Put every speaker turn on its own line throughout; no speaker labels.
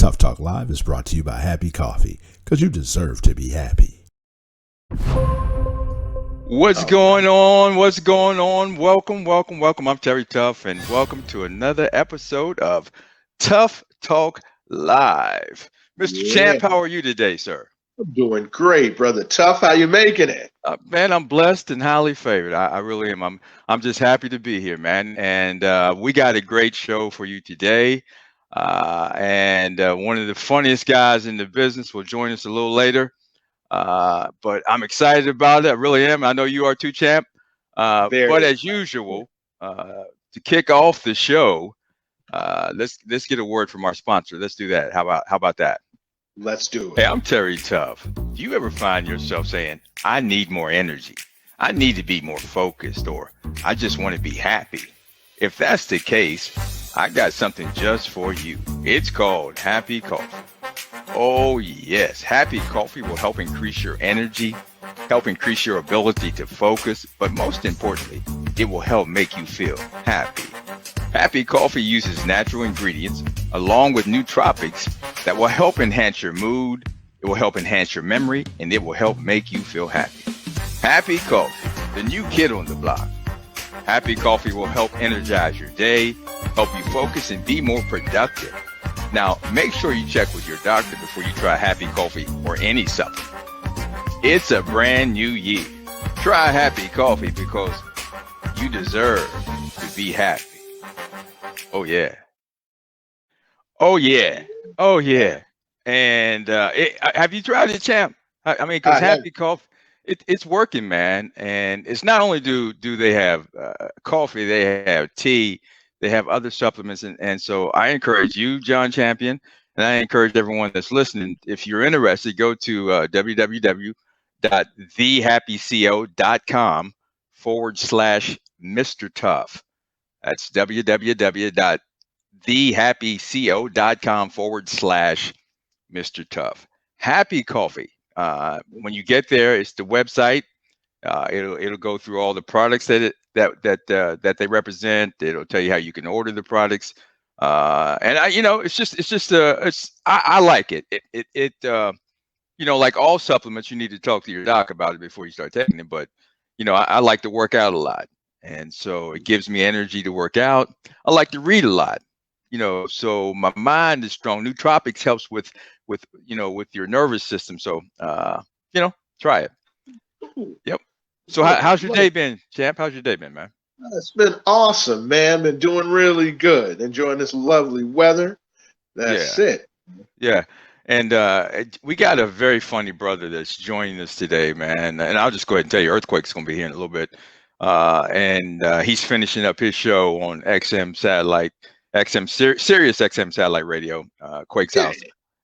Tuff Talk Live is brought to you by Happy Coffee, because you deserve to be happy.
What's going on? What's going on? Welcome. I'm Terry Tuff, and welcome to another episode of Tuff Talk Live. Mr. Champ, how are you today, sir?
I'm doing great, brother Tuff. How you making it?
Man, I'm blessed and highly favored. I really am. I'm just happy to be here, man. And we got a great show for you today. And one of the funniest guys in the business will join us a little later. But I'm excited about it. I really am. I know you are too, Champ. But as usual, to kick off the show, let's get a word from our sponsor. Let's do that. How about that?
Let's do it.
Hey, I'm Terry Tuff. Do you ever find yourself saying, I need more energy, I need to be more focused, or I just want to be happy? If that's the case, I got something just for you. It's called Happy Coffee. Oh yes, Happy Coffee will help increase your energy, help increase your ability to focus, but most importantly, it will help make you feel happy. Happy Coffee uses natural ingredients along with nootropics that will help enhance your mood, it will help enhance your memory, and it will help make you feel happy. Happy Coffee, the new kid on the block. Happy Coffee will help energize your day, help you focus and be more productive. Now, make sure you check with your doctor before you try Happy Coffee or any supplement. It's a brand new year. Try Happy Coffee because you deserve to be happy. Oh yeah. Oh yeah. Oh yeah. And have you tried it, Champ? I mean, because Happy Coffee, it's working, man. And it's not only do they have coffee, they have tea, they have other supplements. And so I encourage you, John Champion, and I encourage everyone that's listening, if you're interested, go to www.thehappyco.com/Mr. Tuff. That's www.thehappyco.com/Mr. Tuff. Happy Coffee. When you get there, it's the website. It'll go through all the products that they represent. It'll tell you how you can order the products. And I like it. Like all supplements, you need to talk to your doc about it before you start taking it. But I like to work out a lot. And so it gives me energy to work out. I like to read a lot, so my mind is strong. Nootropics helps with your nervous system. So, try it. Yep. So how's your day been, Champ? How's your day been, man?
It's been awesome, man. Been doing really good. Enjoying this lovely weather. That's it.
Yeah. And we got a very funny brother that's joining us today, man. And I'll just go ahead and tell you, Earthquake's going to be here in a little bit. And he's finishing up his show on XM satellite, Sirius XM satellite radio, Quake's house.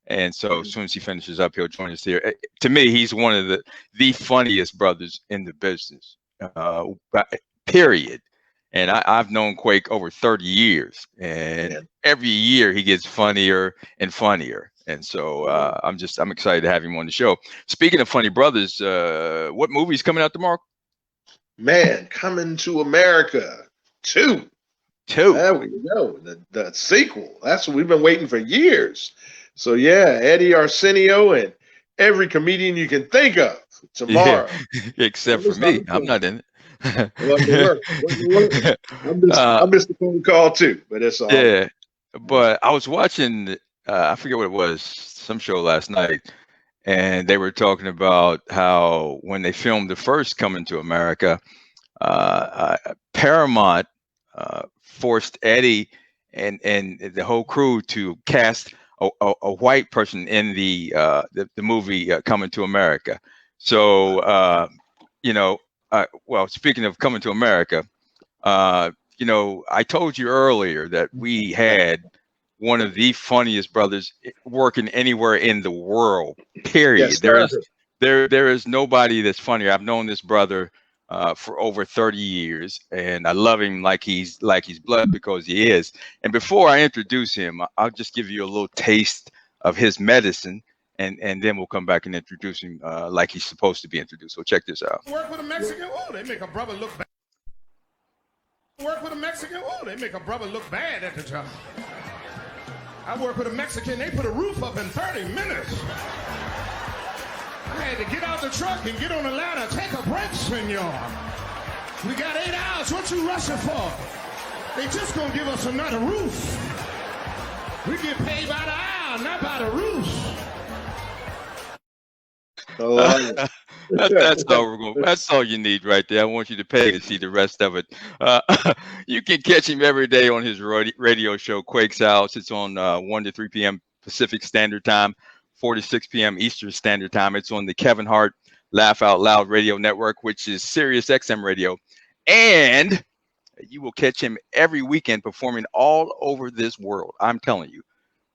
And so as soon as he finishes up, he'll join us here. To me, he's one of the funniest brothers in the business, period. And I've known Quake over 30 years, and every year he gets funnier and funnier. And so I'm excited to have him on the show. Speaking of funny brothers, what movie's coming out tomorrow?
Man, Coming to America 2. There we go. The sequel. That's what we've been waiting for years. So yeah, Eddie Arsenio and every comedian you can think of tomorrow.
Yeah. Except for me. I'm not in it.
I missed the phone call too, but it's all
right. But I was watching I forget what it was, some show last night, and they were talking about how when they filmed the first Coming to America, Paramount forced Eddie and the whole crew to cast a white person in the movie Coming to America. So well, speaking of Coming to America, I told you earlier that we had one of the funniest brothers working anywhere in the world, period.
Yes,
there is nobody that's funnier. I've known this brother for over 30 years, and I love him like he's blood, because he is. And before I introduce him, I'll just give you a little taste of his medicine, and then we'll come back and introduce him like he's supposed to be introduced. So check this out.
Work with a Mexican, they make a brother look bad. Work with a Mexican, they make a brother look bad at the job. I work with a Mexican, they put a roof up in 30 minutes. I had to get out the truck and get on the ladder, take a break, senor. We got 8 hours, what you rushing for? They just gonna give us another roof. We get paid by the hour, not by the roof.
That's all you need right there. I want you to pay to see the rest of it. You can catch him every day on his radio show, Quake's House. It's on 1 to 3 p.m. Pacific Standard Time, 4 to 6 p.m. Eastern Standard Time. It's on the Kevin Hart Laugh Out Loud Radio Network, which is Sirius XM Radio. And you will catch him every weekend performing all over this world. I'm telling you.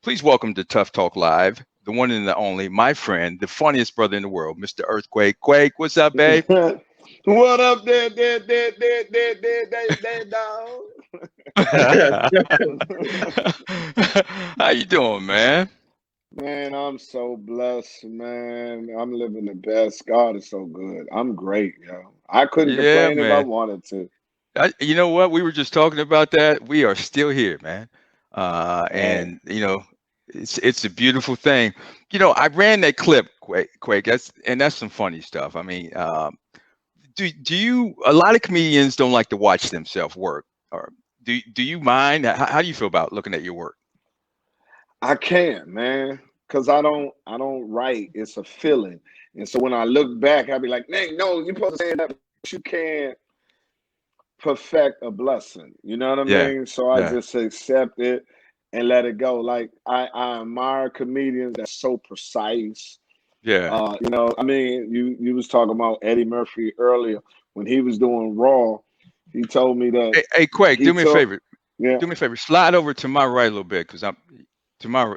Please welcome to Tuff Talk Live, the one and the only, my friend, the funniest brother in the world, Mr. Earthquake. Quake, what's up, babe?
What up, there, dog?
How you doing, man?
Man, I'm so blessed, man. I'm living the best. God is so good. I'm great, yo. I couldn't complain if I wanted to.
You know what? We were just talking about that. We are still here, man. And you know, it's a beautiful thing. You know, I ran that clip, Quake. That's some funny stuff. I mean, do you? A lot of comedians don't like to watch themselves work. Or do you mind? How do you feel about looking at your work?
I can't, man, because I don't write. It's a feeling, and so when I look back, I'll be like, "Man, no, you're supposed to say that, but you can't perfect a blessing." You know what I mean? So I just accept it and let it go. Like I admire comedians that's so precise.
Yeah.
You know, I mean, you was talking about Eddie Murphy earlier when he was doing Raw. He told me that.
Hey Quake, do me a favor.
Yeah.
Do me a favor. Slide over to my right a little bit, because I'm to my a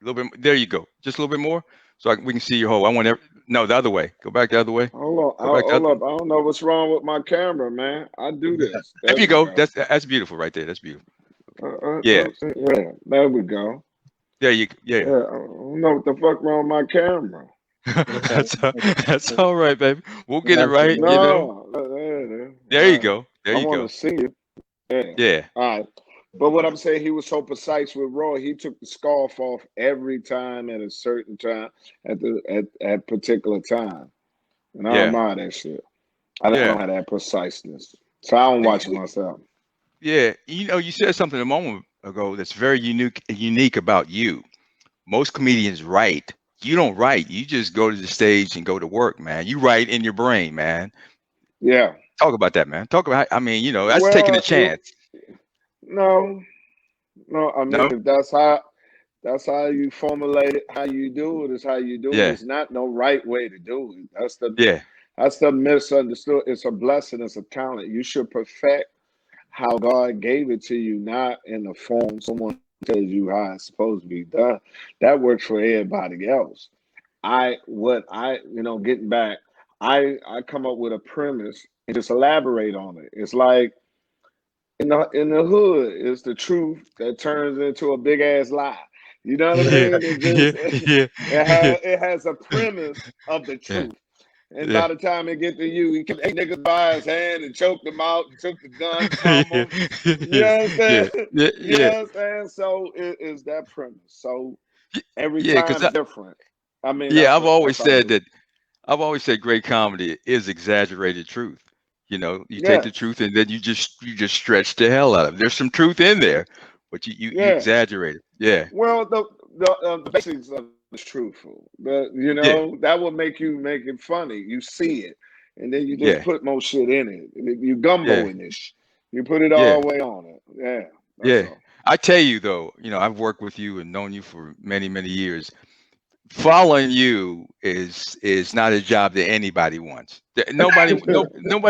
little bit. There you go. Just a little bit more, so we can see your whole. I want no, the other way. Go back the other way.
Hold up. I don't know what's wrong with my camera, man. I do this.
There you go. That's beautiful right there. That's beautiful.
Yeah. There we go.
There you go. Yeah.
I don't know what the fuck wrong with my camera.
That's all right, baby. We'll get it right.
No,
there you go. There you go.
I want to see it.
Yeah.
All right. But what I'm saying, he was so precise with Roy. He took the scarf off every time at a certain time, at particular time. And I admire that shit. I don't have that preciseness, so I don't watch it myself.
Yeah, you know, you said something a moment ago that's very unique about you. Most comedians write. You don't write. You just go to the stage and go to work, man. You write in your brain, man.
Yeah.
Talk about that, man. Talk about. I mean, you know, that's taking a chance.
No. I mean, if that's how you formulate it, how you do it is how you do it. It's not no right way to do it. That's the misunderstood. It's a blessing. It's a talent. You should perfect how God gave it to you, not in the form someone tells you how it's supposed to be done. That works for everybody else. Getting back, I come up with a premise and just elaborate on it. It's like in the hood, it's the truth that turns into a big ass lie. You know what I mean? It has a premise of the truth. And by the time it get to you, he kept niggas by his hand and choked them out and took the gun from him. You know what I'm saying? You know what I'm saying? So it is that premise. So every time it's different. I mean,
I've always said great comedy is exaggerated truth. You know, you take the truth and then you just stretch the hell out of it. There's some truth in there, but you exaggerate it. Yeah.
Well, the basics of it's truthful, but that will make it funny. You see it, and then you just put more shit in it. You gumbo in this. You put it all the way on it. Yeah. All.
I tell you though, you know, I've worked with you and known you for many, many years. Following you is not a job that anybody wants. Nobody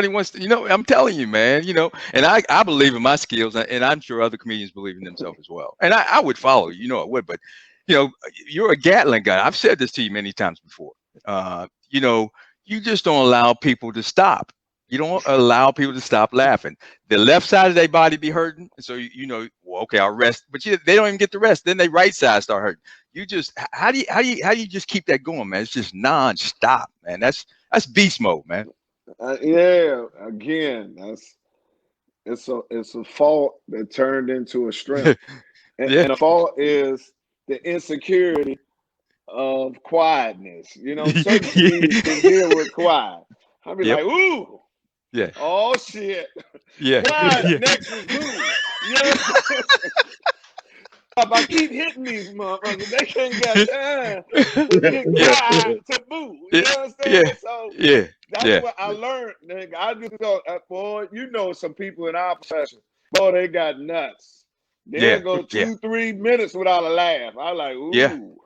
wants to, you know, I'm telling you, man, you know, and I believe in my skills, and I'm sure other comedians believe in themselves as well. And I would follow you, I would, but you know, you're a Gatling guy. I've said this to you many times before. You know, you just don't allow people to stop. You don't allow people to stop laughing. The left side of their body be hurting, so well, okay, I'll rest. But they don't even get the rest. Then they right side start hurting. You just how do you just keep that going, man? It's just non-stop, man. That's beast mode, man.
Again, it's a fault that turned into a strength, and the fault is the insecurity of quietness. You know, certain comedians can deal with quiet. I'll be like, ooh,
yeah,
oh shit,
yeah,
quiet.
yeah,
Next is boo. You know, if I keep hitting these motherfuckers, they can't get time to get quiet to boo. You know what I'm saying? So that's what I learned. Nigga. I just go, boy, you know, some people in our profession, boy, they got nuts. They'll go 2-3 minutes without a laugh. I like, ooh.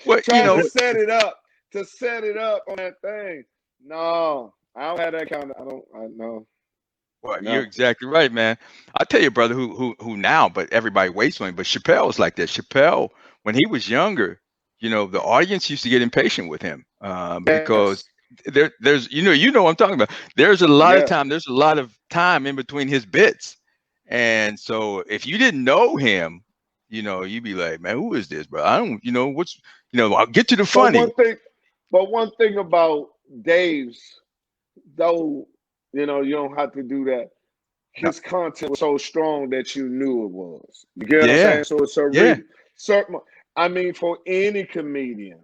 What,
Trying to set it up on that thing. No, I don't have that kind of. I know.
Well, you're exactly right, man. I tell you, brother, who now, but everybody waits on him. But Chappelle was like that. Chappelle, when he was younger, you know, the audience used to get impatient with him because there's, you know what I'm talking about. There's a lot of time. There's a lot of time in between his bits, and so if you didn't know him, you know, you'd be like, man, who is this, bro? I don't, you know, what's, you know, I'll get to the funny.
But one thing about Dave's, though, you know, you don't have to do that. His content was so strong that you knew it was. You get what I'm saying? So it's certain. I mean, for any comedian,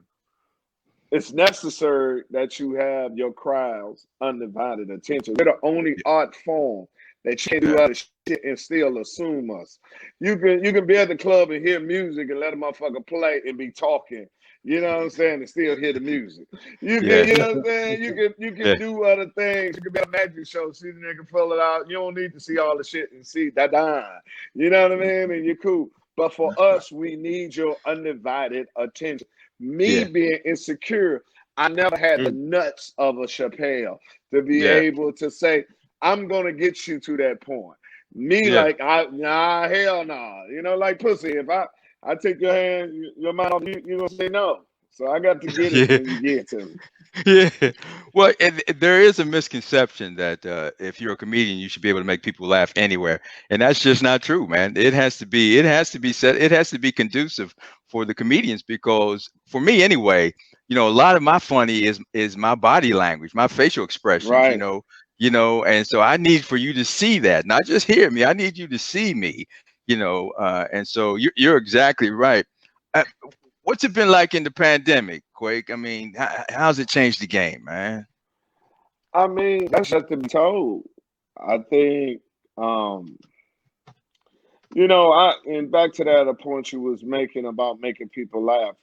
it's necessary that you have your crowd's undivided attention. We're the only art form that you can do other shit and still assume us. You can be at the club and hear music and let a motherfucker play and be talking. You know what I'm saying? And still hear the music. You can, you know what I'm saying? You can do other things. You can be a magic show, see the nigga pull it out. You don't need to see all the shit and see that dime. You know what I mean? And you're cool. But for us, we need your undivided attention. Me being insecure, I never had the nuts of a Chappelle to be able to say, I'm gonna get you to that point. Me like hell nah. You know, like pussy. If I take your hand, your mind off you, you're gonna say no. So I got to get it when you get to me.
Yeah. Well, there is a misconception that if you're a comedian, you should be able to make people laugh anywhere, and that's just not true, man. It has to be said. It has to be conducive for the comedians, because for me anyway, you know, a lot of my funny is my body language, my facial expressions, you know, and so I need for you to see that, not just hear me. I need you to see me, you know, and so you're exactly right. What's it been like in the pandemic, Quake? I mean, how's it changed the game, man?
I mean, that's just to be told. I think, you know, and back to that point you was making about making people laugh.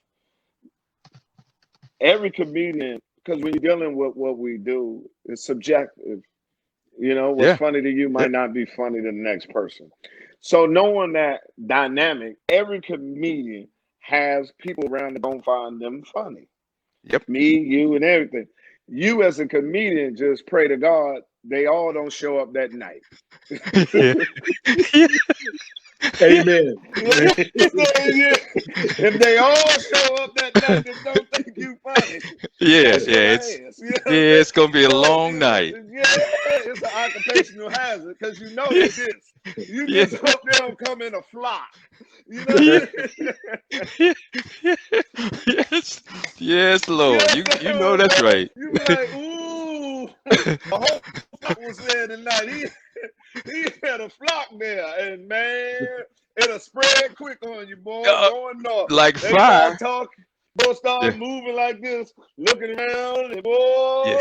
Every comedian, because when you're dealing with what we do, it's subjective. You know, what's funny to you might not be funny to the next person. So knowing that dynamic, every comedian has people around that don't find them funny.
Yep.
Me, you, and everything. You as a comedian just pray to God they all don't show up that night.
Amen.
If they all show up that night and don't think you funny,
it's gonna be a long night.
Yeah, it's an occupational hazard because you know this. You just hope they don't come in a flock. You know.
Yes, Lord. You know that's right.
You be like, ooh, the whole flock was there tonight. He had a flock there, and man, it'll spread quick on you, boy. Going north,
like
they
fire.
Start talking, boy, start moving like this, looking around, and boy,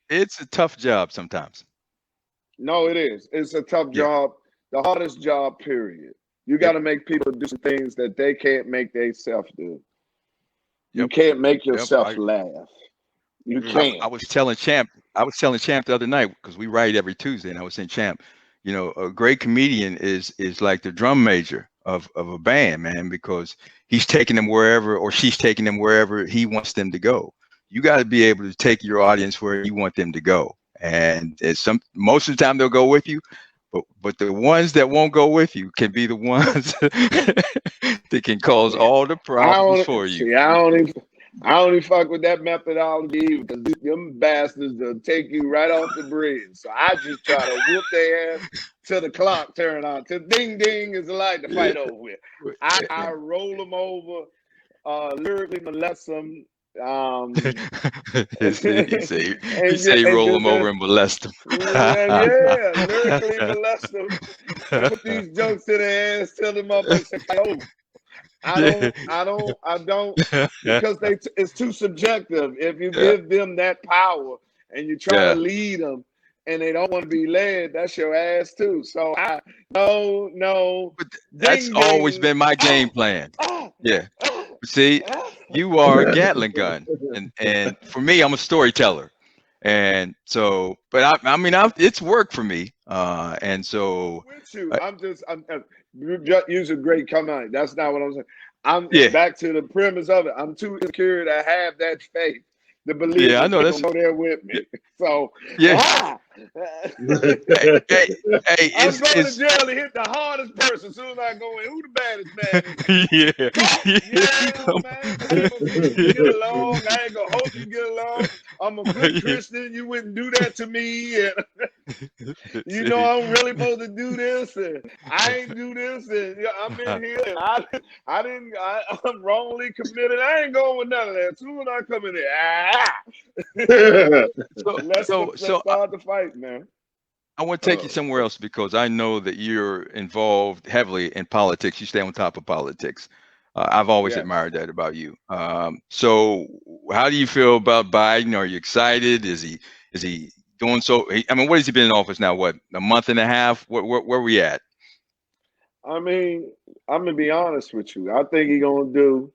it's a tough job sometimes.
No, it is. It's a tough job. The hardest job, period. You got to make people do some things that they can't make themselves do. You can't make yourself laugh. You can't.
I was telling Champ the other night, because we write every Tuesday, and I was saying, Champ, you know, a great comedian is like the drum major of a band, man, because he's taking them wherever, or she's taking them wherever he wants them to go. You got to be able to take your audience where you want them to go. And most of the time they'll go with you, but the ones that won't go with you can be the ones that can cause all the problems for you.
See, I don't even fuck with that methodology, because them bastards will take you right off the bridge. So I just try to whoop their ass till the clock turn on. Till ding ding is the light to fight over with. I roll them over, lyrically molest them,
He said
and
he roll
just
them over and molest them.
lyrically molest them and put these jokes to their ass, tell them up and say, "Oh, I don't," because it's too subjective. If you give them that power and you try to lead them, and they don't want to be led, that's your ass too. So no.
But that's always been my game plan. Yeah. See, you are a Gatling gun, and for me, I'm a storyteller, and so, but I mean, it's worked for me, and so.
With you, I'm using great comment. That's not what I'm saying. I'm back to the premise of it. I'm too insecure to have that faith, to believe that people know they're with me. So
hey,
I'm going to jail to hit the hardest person. As soon as I go in, who the baddest man is? Man. Get along. I ain't gonna hope you get along. I'm a good Christian. You wouldn't do that to me. And you know I'm really supposed to do this, and I ain't do this, and I'm in here, and I'm wrongly committed. I ain't going with none of that. As soon as I come in there, let's start the fight, man.
I want to take you somewhere else because I know that you're involved heavily in politics. You stay on top of politics. I've always admired that about you. So how do you feel about Biden? Are you excited? Is he doing so? I mean, what has he been in office now? What, a month and a half? Where we at?
I mean, I'm gonna be honest with you. I think he's gonna do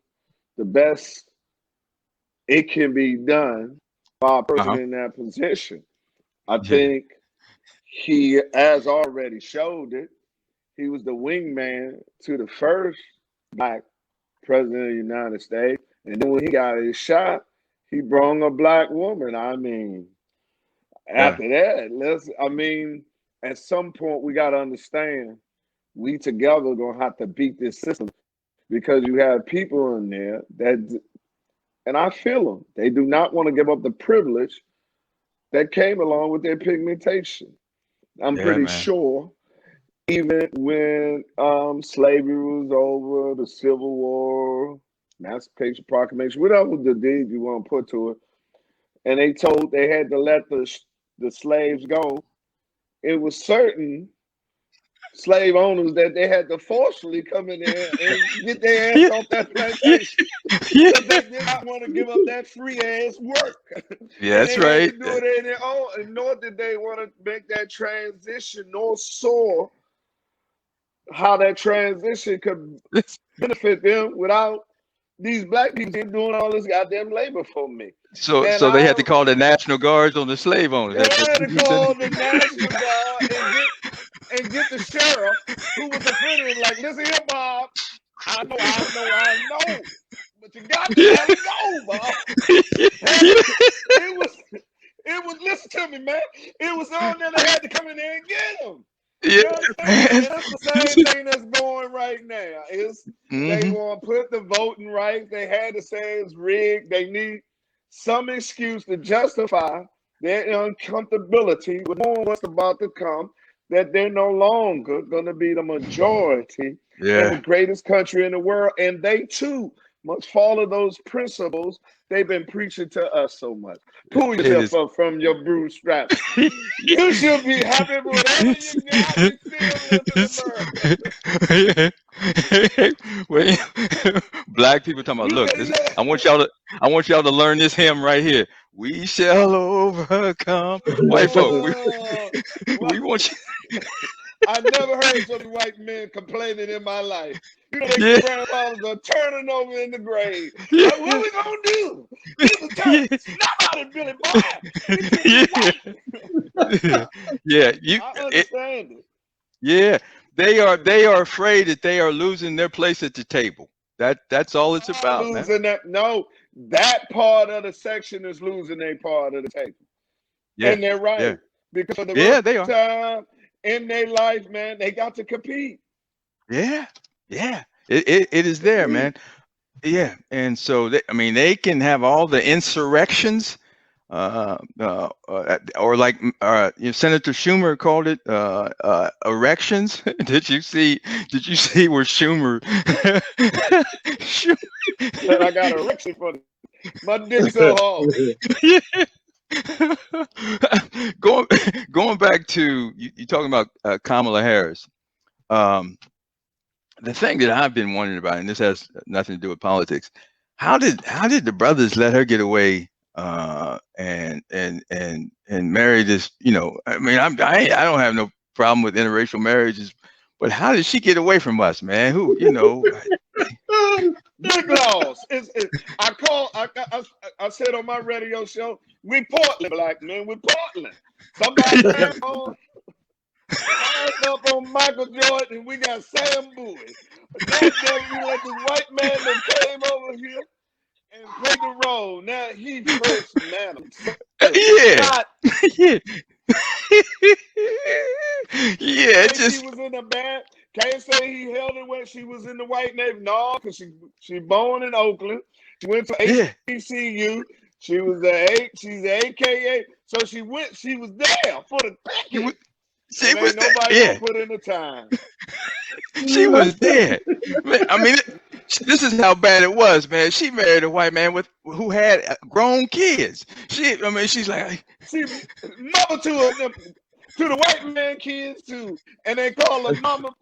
the best it can be done by a person in that position. I think he has already showed it. He was the wingman to the first Black president of the United States. And then when he got his shot, he brought a Black woman. I mean, after that, at some point we got to understand we together going to have to beat this system, because you have people in there that, and I feel them, they do not want to give up the privilege that came along with their pigmentation. I'm pretty sure even when slavery was over, the Civil War, Emancipation Proclamation, whatever the deed you want to put to it, and they told they had to let the slaves go, it was certain slave owners that they had to forcefully come in there and get their ass off that plantation. Because they did not want to give up that free ass work.
Yeah, that's right.
Had to do it in their own, and nor did they want to make that transition, nor saw how that transition could benefit them without these Black people doing all this goddamn labor for me.
So they had to call the National Guards on the slave owners.
They had to call the National Guard and get the sheriff who was defending him, like, listen here, Bob. I know. But you got to let it go, Bob. It was, listen to me, man. It was on there that had to come in there and get him. You know what I'm saying? That's the same thing that's going right now. They want to put the voting rights. They had to say it's rigged. They need some excuse to justify their uncomfortability with what's about to come, that they're no longer going to be the majority in the greatest country in the world. And they, too, must follow those principles they've been preaching to us so much. Pull yourself up from your bootstraps. You should be happy with whatever you got. You still live in America.
Black people talking about, look, I want y'all to learn this hymn right here. We shall overcome. White folk, we want you.
I never heard so many white men complaining in my life. You know, their grandfathers are turning over in the grave. Like, what are we gonna do? Snap out of Billy Boy. I understand it.
Yeah, they are afraid that they are losing their place at the table. That's all it's about, man.
That part of the section is losing their part of the table. Yeah, and they're right. Yeah. Because of the
they are.
Time in their life, man, they got to compete.
Yeah. It is there, man. Yeah, and so they can have all the insurrections, or like Senator Schumer called it erections. Did you see where Schumer?
I got an erection for My dick so hard.
Going back to you talking about Kamala Harris. The thing that I've been wondering about, and this has nothing to do with politics, how did the brothers let her get away and marry this? I mean, I don't have no problem with interracial marriages, but how did she get away from us, man? Who,
Big laws. I said on my radio show, we Portland black men. We Portland. Somebody turned up on Michael Jordan, and we got Sam Bowie. We let this white man that came over here and played the role. Now he first man.
Yeah. Yeah. Yeah.
She was in a band. Can't say he held it when she was in the white Navy. No, because she born in Oakland. She went to HBCU. She's AKA. So she was there for the package.
She was
nobody
there.
Put in the time.
She was there. I mean, this is how bad it was, man. She married a white man who had grown kids. She's like
she mother to the white man kids too, and they call her Mama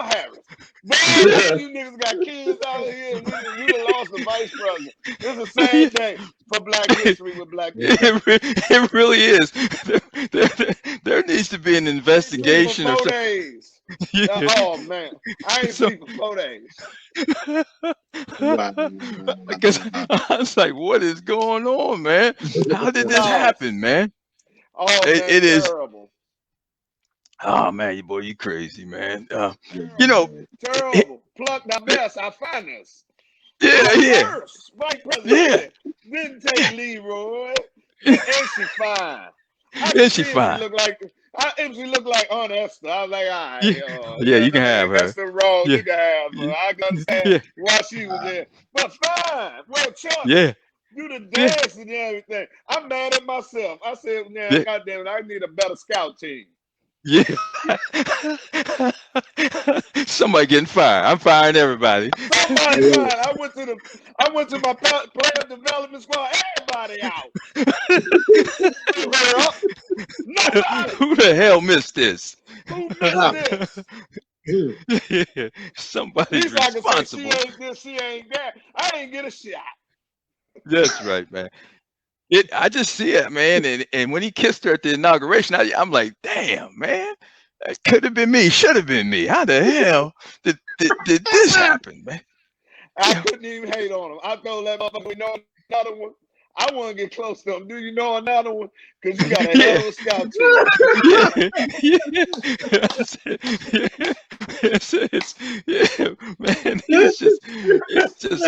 Harris. Man, you niggas got kids out here, and we done lost the vice president. It's a sad day for Black history with Black people.
It really is. There needs to be an investigation.
For 4 days. Yeah. Oh man, I ain't sleep for 4 days.
Because I was like, what is going on, man? How did this happen, man?
Oh, it is terrible.
Oh man, you crazy, man.
Terrible. Pluck the best, I find this.
Yeah.
First, Vice President didn't take Leroy, and she fine.
Is she fine?
If she looked like Aunt Esther, I was like, all right,
you can have her.
That's the role you can have her. I can understand why she was there. But fine, well, Chuck, do the dance and everything. I'm mad at myself. I said, God damn it, I need a better scout team.
Yeah. Somebody getting fired. I'm firing everybody.
Somebody fired. I went to my player development squad. Everybody out. Nobody.
Who the hell missed this?
Who missed
this? Somebody's responsible.
She ain't there. I didn't get a shot.
That's right, man. I just see it, man. And when he kissed her at the inauguration, I'm like, damn, man, that could have been me, should have been me. How the hell did this happen, man?
I couldn't even hate on him. I told that motherfucker, we know another one. I want to get close to him. Do you know another one? Because you got a hell of a scout team.
Man, it's just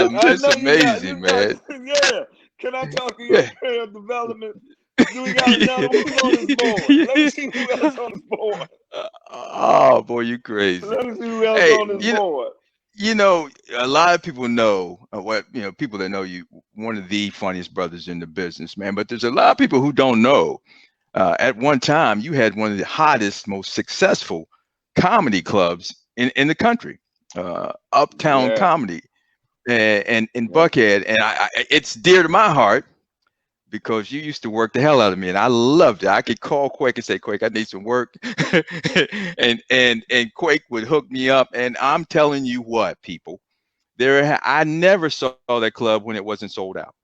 amazing, man.
Yeah. Can I talk to your player development? Do we got another one on this board? Let me see who else on this board.
Oh boy, you crazy.
Let me see who else on this board.
A lot of people know people that know you, one of the funniest brothers in the business, man. But there's a lot of people who don't know. At one time, you had one of the hottest, most successful comedy clubs in the country, Uptown Comedy. And in Buckhead, and it's dear to my heart because you used to work the hell out of me, and I loved it. I could call Quake and say, Quake, I need some work, and Quake would hook me up. And I'm telling you what, people, I never saw that club when it wasn't sold out,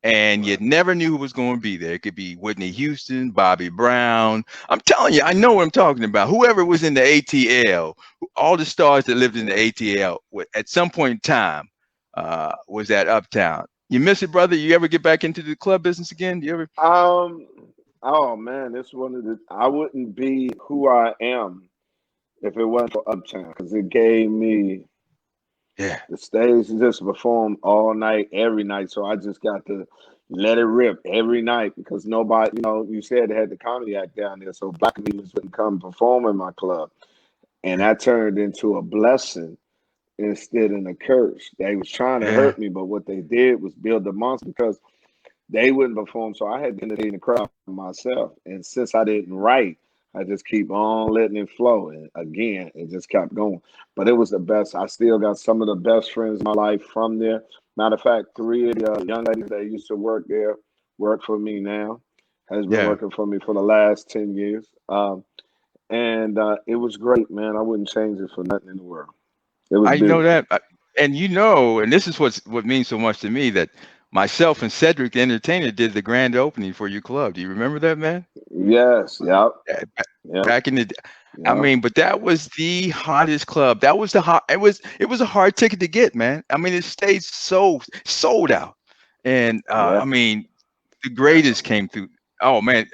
and you never knew who was going to be there. It could be Whitney Houston, Bobby Brown. I'm telling you, I know what I'm talking about. Whoever was in the ATL, all the stars that lived in the ATL, at some point in time. Was at Uptown. You miss it, brother? You ever get back into the club business again? Do you ever?
Oh man, it's one of the. I wouldn't be who I am if it wasn't for Uptown, because it gave me the stage to just perform all night, every night. So I just got to let it rip every night because nobody, you said they had the comedy act down there, so black comedians wouldn't come perform in my club, and that turned into a blessing instead of a curse. They was trying to hurt me, but what they did was build a monster because they wouldn't perform. So I had to entertain the crowd myself. And since I didn't write, I just keep on letting it flow. And again, it just kept going. But it was the best. I still got some of the best friends in my life from there. Matter of fact, 3 of the young ladies that used to work there work for me now. Has been working for me for the last 10 years. And it was great, man. I wouldn't change it for nothing in the world. It was
I know
beautiful.
that, and this is what means so much to me, that myself and Cedric the Entertainer did the grand opening for your club. Do you remember that, man?
Yes. Yep.
Back in the, I mean, but that was the hottest club. That was the hot. It was a hard ticket to get, man. I mean, it stayed sold out, and I mean, the greatest came through. Oh man,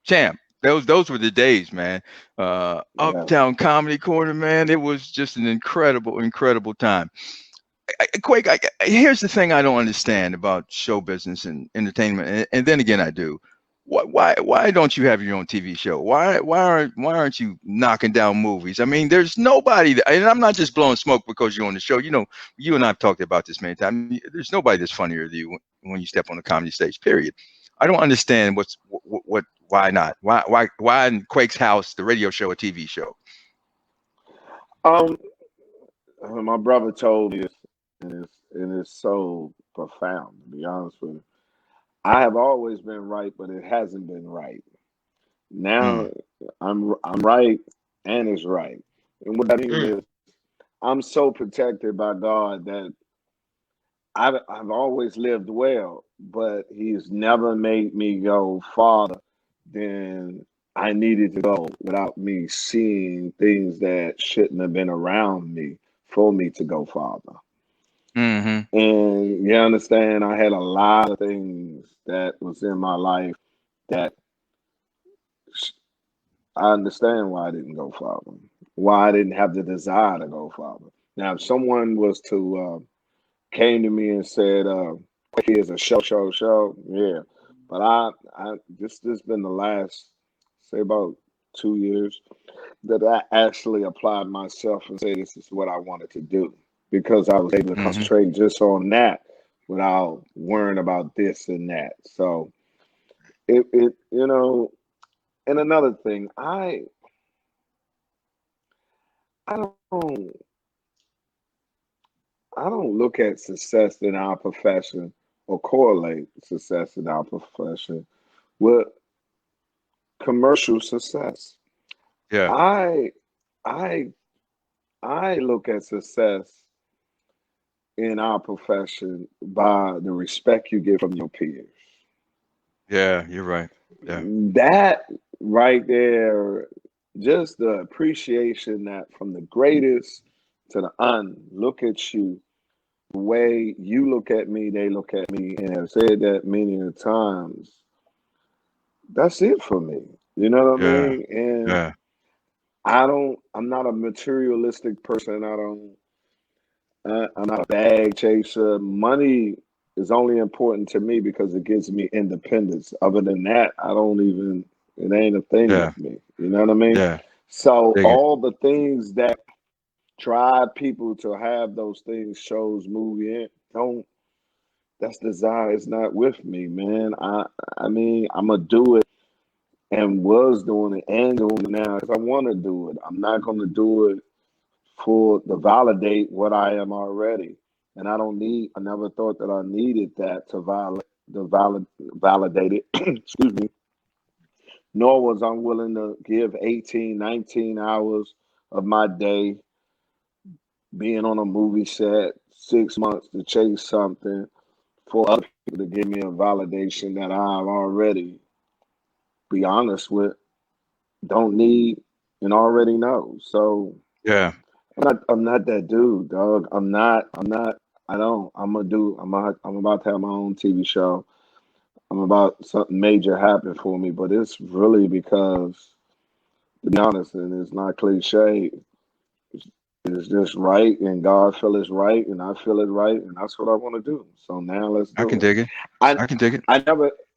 champ. Those were the days, man. Uptown Comedy Corner, man. It was just an incredible time. Quake, here's the thing I don't understand about show business and entertainment, and then again I do. Why don't you have your own TV show? Why aren't you knocking down movies? I mean, there's nobody and I'm not just blowing smoke because you're on the show. You know, you and I've talked about this many times. There's nobody that's funnier than you when you step on the comedy stage. Period. I don't understand why not? Why in Quake's house, the radio show, a TV show?
My brother told me this, and it's so profound, to be honest with you. I have always been right, but it hasn't been right. Now I'm right, and it's right. And what that means is I'm so protected by God that I've always lived well, but He's never made me go farther than I needed to go without me seeing things that shouldn't have been around me for me to go farther.
Mm-hmm.
And you understand, I had a lot of things that was in my life that I understand why I didn't go farther, why I didn't have the desire to go farther. Now, if someone was to came to me and said, "Here's a show," yeah. But I this been the last, say, about 2 years that I actually applied myself and say this is what I wanted to do, because I was able to concentrate just on that without worrying about this and that. So it you know, and another thing, I don't look at success in our profession or correlate success in our profession with commercial success.
Yeah.
I look at success in our profession by the respect you get from your peers.
Yeah, you're right. Yeah.
That right there, just the appreciation that from the greatest to the look at you, the way you look at me, they look at me, and have said that many of times. That's it for me. You know what I mean? And I'm not a materialistic person. I'm not a bag chaser. Money is only important to me because it gives me independence. Other than that, it ain't a thing with me. You know what I mean?
Yeah.
So all the things that drive people to have those things, shows, movie, that's desire is not with me, man. I mean, I'm gonna do it and was doing it and doing it now because I want to do it. I'm not gonna do it to validate what I am already. And I never thought that I needed that to validate it. Excuse me. Nor was I willing to give 18, 19 hours of my day being on a movie set 6 months to chase something for other people to give me a validation that I've already, be honest with, don't need and already know. So
yeah,
I'm not that dude, dog. I'm about to have my own TV show. I'm about something major happen for me, but it's really because, to be honest, and it's not cliche, it's just right, and God feel it's right, and I feel it right, and that's what I want to do. So now let's do it.
I can dig it. I can dig it.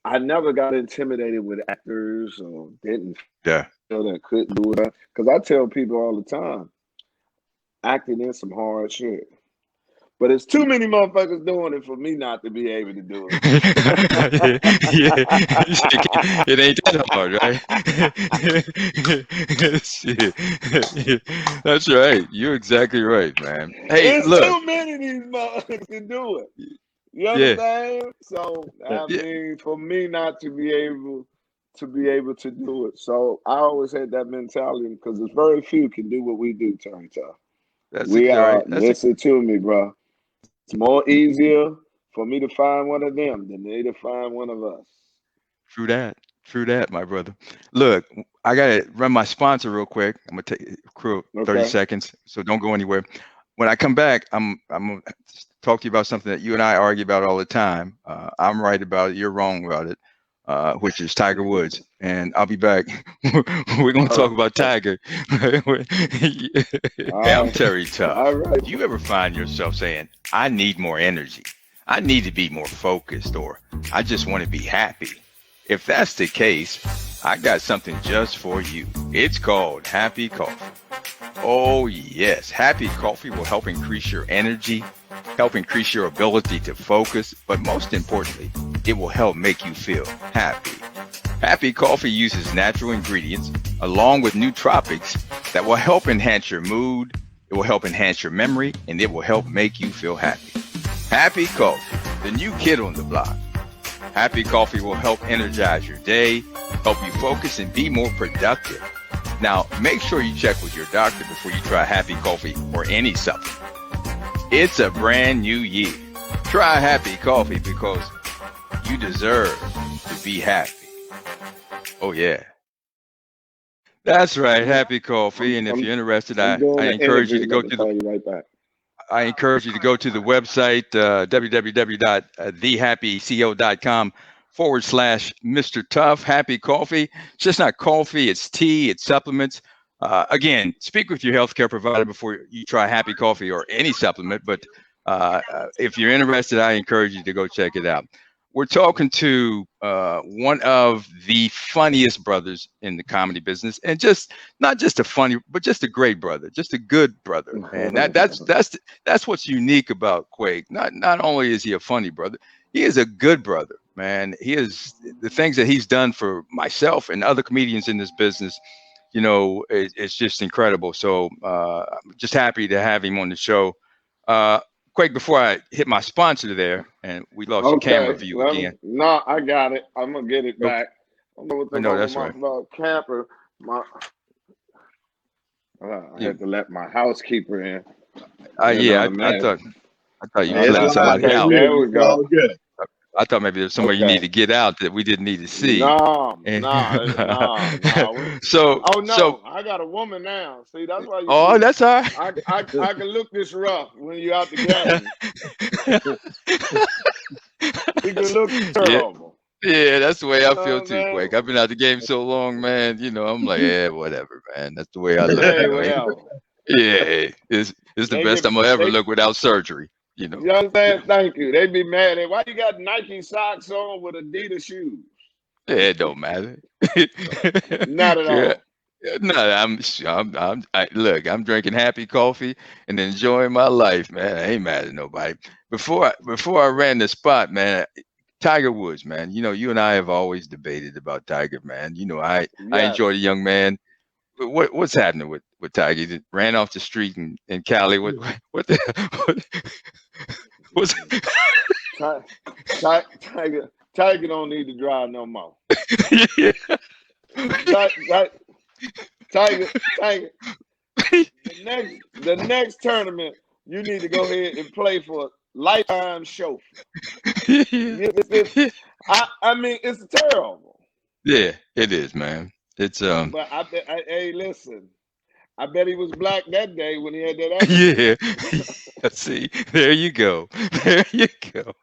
I never got intimidated with actors or didn't feel that couldn't do it. Because I tell people all the time, acting is some hard shit. But it's too many motherfuckers doing it for me not to be able to do it.
It ain't that hard, right? Shit. That's right. You're exactly right, man. Hey,
it's
look.
Too many of these motherfuckers can do it. You
Yeah.
understand? So I
Yeah.
mean, for me not to be able to do it. So I always had that mentality because there's very few can do what we do, Turn Tough.
That's
We
a
are,
right.
listen to me, bro. It's more easier for me to find one of them than they to find one of us.
True that. True that, my brother. Look, I gotta run my sponsor real quick. I'm gonna take crew 30
Okay.
seconds, so don't go anywhere. When I come back, I'm gonna talk to you about something that you and I argue about all the time. I'm right about it, you're wrong about it, which is Tiger Woods. And I'll be back. We're gonna talk about Tiger. Hey, I'm
All
Terry
right.
Tuff.
All right.
Do you ever find yourself saying, I need more energy? I need to be more focused, or I just want to be happy? If that's the case, I got something just for you. It's called Happy Coffee. Oh, yes. Happy Coffee will help increase your energy, help increase your ability to focus, but most importantly, it will help make you feel happy. Happy Coffee uses natural ingredients along with nootropics that will help enhance your mood, it will help enhance your memory, and it will help make you feel happy. Happy Coffee, the new kid on the block. Happy Coffee will help energize your day, help you focus, and be more productive. Now, make sure you check with your doctor before you try Happy Coffee or any supplement. It's a brand new year. Try Happy Coffee because you deserve to be happy. Oh, yeah. That's right, Happy Coffee. And if you're interested,
I'm doing
I
an
encourage you
interview.
to go
Let me
to
call you right back.
I encourage you to go to the website, www.thehappyco.com/Mr. Tuff. Happy Coffee. It's just not coffee, it's tea, it's supplements. Again, speak with your healthcare provider before you try Happy Coffee or any supplement. But if you're interested, I encourage you to go check it out. We're talking to one of the funniest brothers in the comedy business, and just not just a funny, but just a great brother, just a good brother, and that's what's unique about Quake. Not only is he a funny brother, he is a good brother, man. He is the things that he's done for myself and other comedians in this business. It's just incredible. So I'm just happy to have him on the show. Quake, before I hit my sponsor there, and we lost your camera view again.
No, I got it. I'm gonna get it
Nope.
back. I know what the
No, that's right.
camper. I had to let my housekeeper in.
Yeah, I thought you was letting somebody
okay,
out.
There we go.
All good.
I thought maybe there's somewhere you need to get out that we didn't need to see.
No.
So,
oh no,
so,
I got a woman now. See, that's why you.
Oh,
see,
that's all right.
I can look this rough when you're out the game. You can look terrible.
Yeah, that's the way I feel too, Quake. I've been out the game so long, man. I'm like, yeah, whatever, man. That's the way I look.
Whatever.
Yeah, it's the best I'm gonna ever look without surgery.
You understand? Thank you. They be mad at why you got Nike socks on with Adidas shoes.
Yeah, it don't matter.
Not at all.
No, look, I'm drinking Happy Coffee and enjoying my life, man. I ain't mad at nobody. Before I ran the spot, man, Tiger Woods, man. You and I have always debated about Tiger, man. I enjoy the young man. What's happening with Tiger? He ran off the street in Cali. What what's
Tiger don't need to drive no more.
Yeah.
Tiger. The next tournament, you need to go ahead and play for a lifetime chauffeur. I mean, it's terrible.
Yeah, it is, man. It's
But hey, listen. I bet he was black that day when he had that accident.
Yeah. See, there you go. There you go.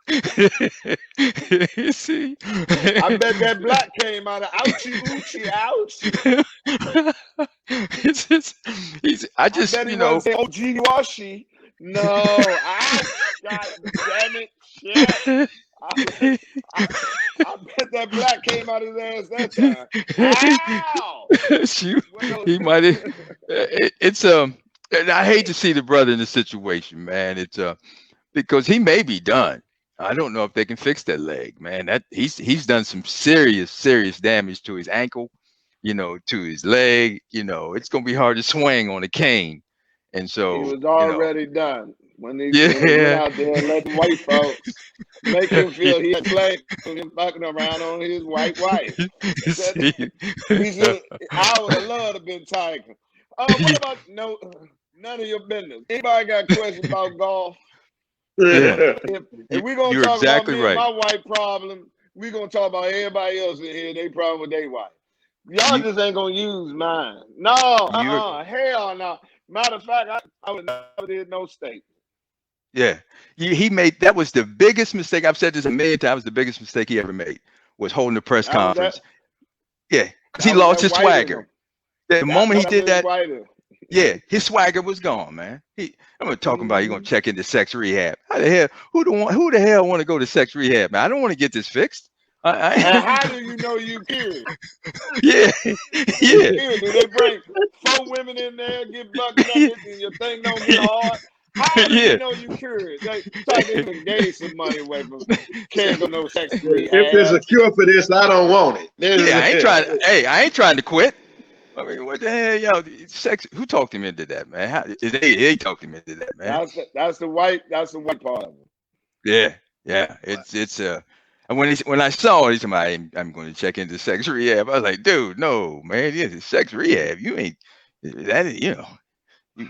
You see?
I bet that black came out of ouchie oochie ouch.
I just
bet he wasn't saying, oh gee washy. No, God damn it, shit. I bet that black came out of his ass that time. Ow!
Shoot, he might have. It's and I hate to see the brother in this situation, man. It's because he may be done. I don't know if they can fix that leg, man. That he's done some serious damage to his ankle, to his leg. It's gonna be hard to swing on a cane, and so
he was already done when he
yeah.
went out there and let the white folks make him feel he had played him fucking around on his white wife. We should. I would have loved to been Tiger. What about none of your business? Anybody got questions about golf?
Yeah.
If we're gonna
You're
talk
exactly
about me
right.
and my wife problem, we're gonna talk about everybody else in here, they problem with their wife. Y'all just ain't gonna use mine. No, hell no. Matter of fact, I would never did no statement.
Yeah, he made that was the biggest mistake. I've said this a million times. The biggest mistake he ever made was holding a press conference. Yeah, because he lost his swagger. The moment he did that, yeah, his swagger was gone, man. I'm talking about you gonna check into sex rehab. How the hell? Who the hell want to go to sex rehab, man? I don't want to get this fixed.
And how do you know you cured?
Yeah.
Do they bring 4 women in there, get bucked naked, and your thing don't get hard? How do you know you cured? They try to gave some money away from can't go no sex rehab.
If there's a cure for this, I don't want it.
Yeah, I ain't trying. Hey, I ain't trying to quit. I mean, what the hell, yo? Sex? Who talked him into that, man? They talked him into that, man.
That's the white part of
it. Yeah. It's And when I saw it, I'm going to check into sex rehab. I was like, dude, no, man, yeah, sex rehab. You ain't that. You know,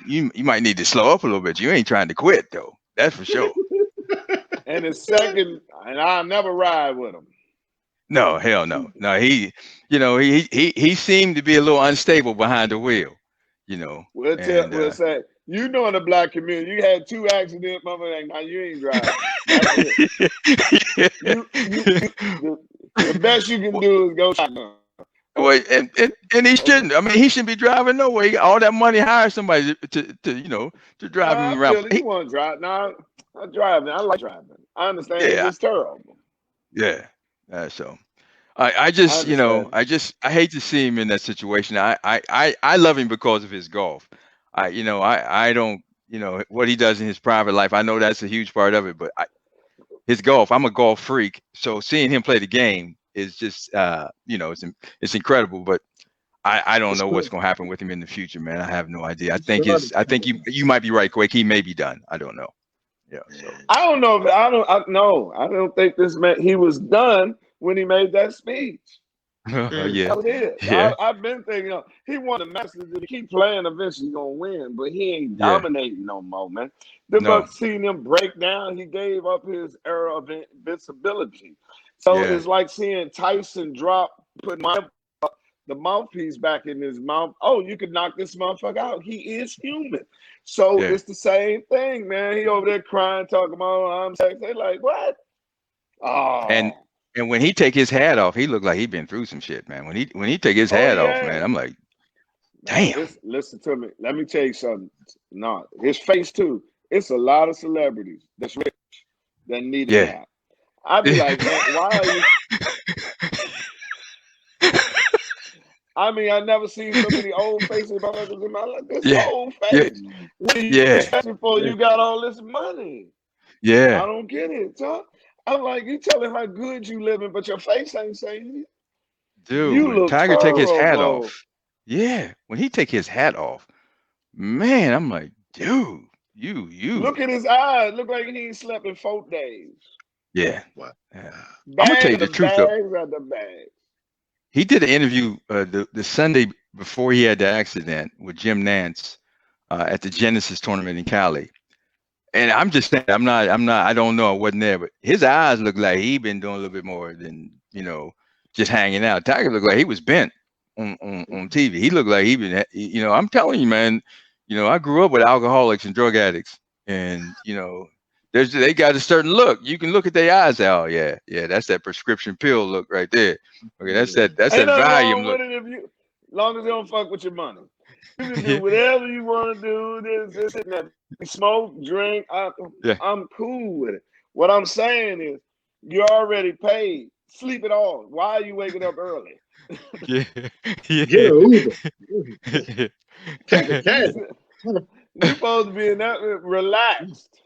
you might need to slow up a little bit. You ain't trying to quit though. That's for sure.
And the second, and I'll never ride with him.
No, hell no. No, he seemed to be a little unstable behind the wheel. You know.
We'll say, you know, in the black community, you had 2 accidents, mother. Now you ain't driving. The best you can do is go shotgun.
Well, and he shouldn't. I mean, he shouldn't be driving no way. All that money, hire somebody to drive him around.
He want to drive. No, I'm driving. I like driving. I understand. Yeah. It's terrible.
Yeah. So, I just I hate to see him in that situation. I love him because of his golf. I don't, what he does in his private life. I know that's a huge part of it, but his golf. I'm a golf freak, so seeing him play the game is just, it's incredible. But I don't know what's going to happen with him in the future, man. I have no idea. I think you might be right, Quake. He may be done. I don't know. Yeah. So.
I don't know. I don't think this man. He was done when he made that speech.
Yeah.
I've been thinking, he won the Masters. If he keep playing, eventually he's gonna win. But he ain't dominating no more, man. But seeing him break down, he gave up his era of invincibility. So it's like seeing Tyson put the mouthpiece back in his mouth. Oh, you could knock this motherfucker out. He is human. So it's the same thing, man. He over there crying, talking about I'm sex. They like, what? Oh.
And when he take his hat off, he looked like he been through some shit, man. When he take his hat off, man, I'm like, damn.
Listen to me. Let me tell you something. No, his face too. It's a lot of celebrities that's rich that need a hat. I'd be like, man, why are you? I mean, I never seen so many old faces in my life. This old face. What are you expecting for? You got all this money.
Yeah.
I don't get it, huh? I'm like, you telling how good you living, but your face ain't saying it.
Dude, when Tiger take his hat off. Yeah, when he take his hat off, man, I'm like, dude, you.
Look at his eyes. Look like he ain't slept in 4 days.
Yeah. What? Yeah. I'm gonna tell you the truth though. He did an interview the Sunday before he had the accident with Jim Nance at the Genesis tournament in Cali. And I'm just saying, I don't know, I wasn't there, but his eyes look like he been doing a little bit more than, just hanging out. Tiger looked like he was bent on TV. He looked like he been, I'm telling you, man, I grew up with alcoholics and drug addicts, and, they got a certain look. You can look at their eyes. Oh yeah, that's that prescription pill look right there. Okay, that's that volume look.
Long as they don't fuck with your money. You can do whatever you want to do. This and that. Smoke, drink. I'm cool with it. What I'm saying is, you already paid. Sleep it off. Why are you waking up early?
Get an Uber. Take a cab.
You're supposed to be in that relaxed.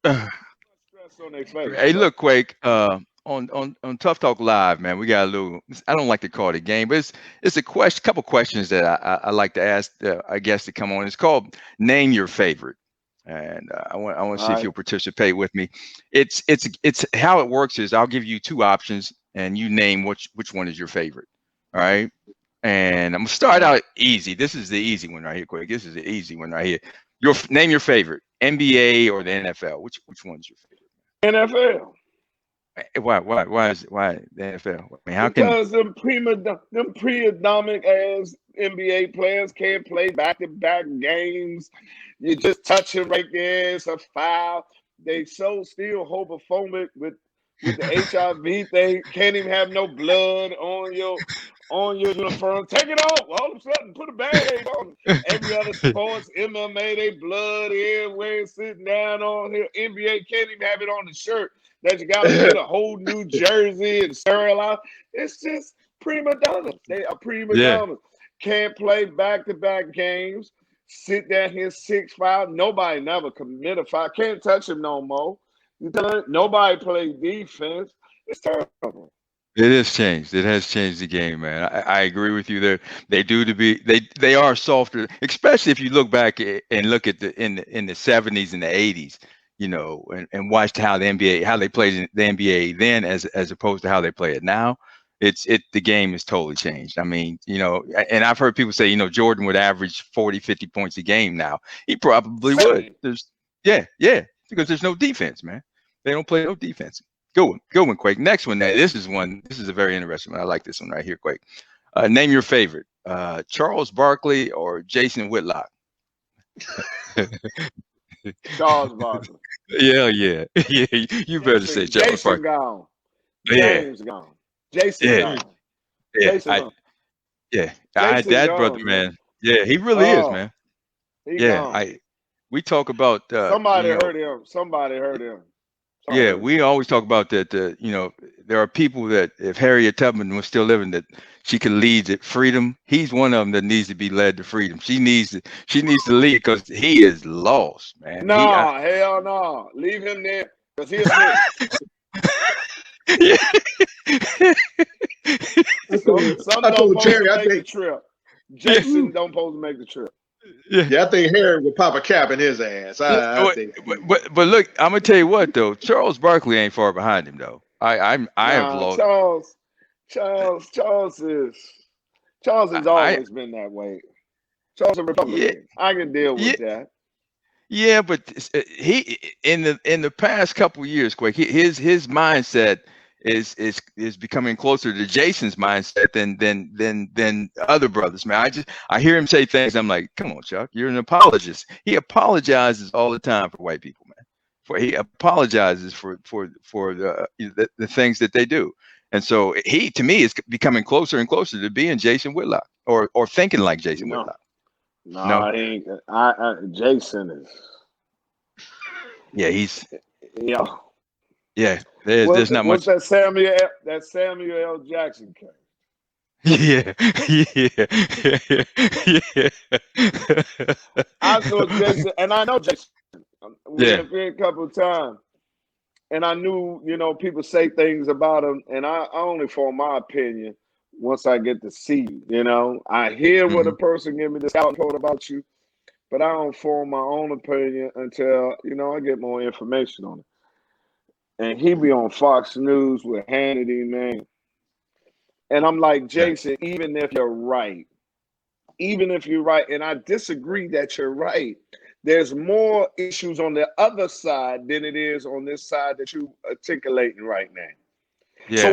Hey, look, Quake. On Tuff Talk Live, man, we got a little. I don't like to call it a game, but it's a couple questions that I like to ask. I guess to come on. It's called Name Your Favorite. and I want to
All
see if
right.
you'll participate with me. It's how it works is I'll give you two options, and you name which one is your favorite. All right. And I'm gonna start out easy. This is the easy one right here, quick. This is the easy one right here. Name your favorite, NBA or the NFL. Which one's your
NFL.
favorite? Why the NFL? I mean, how can
Because them predominant as NBA players can't play back-to-back games. You just touch it right there, it's a foul. They so still homophobic with the HIV thing. Can't even have no blood on your uniform. Take it off. All of a sudden, put a band-aid on it. Every other sports, MMA, they blood everywhere sitting down on here. NBA can't even have it on the shirt. That you got to get a whole new jersey and sterilize. It's just prima donnas. They are prima donnas. Can't play back-to-back games. Sit down here 6'5". Nobody never commit a foul. Can't touch him no more. Nobody play defense. It's terrible.
It has changed. It has changed the game, man. I agree with you there. They are softer, especially if you look back and look at in the 70s and the 80s, and watched how they played in the NBA then as opposed to how they play it now. The game has totally changed. I mean, and I've heard people say, Jordan would average 40, 50 points a game now. He probably would. Because there's no defense, man. They don't play no defense. Good one, Quake. Next one. This is a very interesting one. I like this one right here, Quake. Name your favorite, Charles Barkley or Jason Whitlock?
Charles Barkley.
Yeah. You better say Charles Barkley.
Gone. James gone. Jason gone. Jason gone.
I had that brother, man. Yeah, he really is, man.
Gone.
We talk about
somebody heard him. Somebody heard him.
We always talk about that. There are people that if Harriet Tubman was still living, that she could lead to freedom. He's one of them that needs to be led to freedom. She needs to lead because he is lost, man.
Hell no. Leave him there because he's some don't Jerry, make the trip. Jason don't supposed to make the trip.
I think Harry would pop a cap in his ass. I think.
But look, I'm gonna tell you what though. Charles Barkley ain't far behind him though. I have lost.
Charles has always been that way. Charles is a Republican. I can deal with that.
Yeah, but he in the past couple of years, Quake, his mindset is becoming closer to Jason's mindset than other brothers, man. I hear him say things. I'm like, come on, Chuck, you're an apologist. He apologizes all the time for white people, man. He apologizes for the things that they do, and so he to me is becoming closer and closer to being Jason Whitlock or thinking like Jason Whitlock.
No, he ain't. Jason is.
Yeah, he's.
Yeah.
Yeah, there's not much.
What's that Samuel L. Jackson case?
Yeah.
I know Jason, and I know Jason. We had a couple of times, and I knew, people say things about him, and I only form my opinion once I get to see you. I hear what a person give me the scouting report about you, but I don't form my own opinion until I get more information on it. And he be on Fox News with Hannity, man. And I'm like, Jason, even if you're right, and I disagree that you're right, there's more issues on the other side than it is on this side that you articulating right now. Yeah.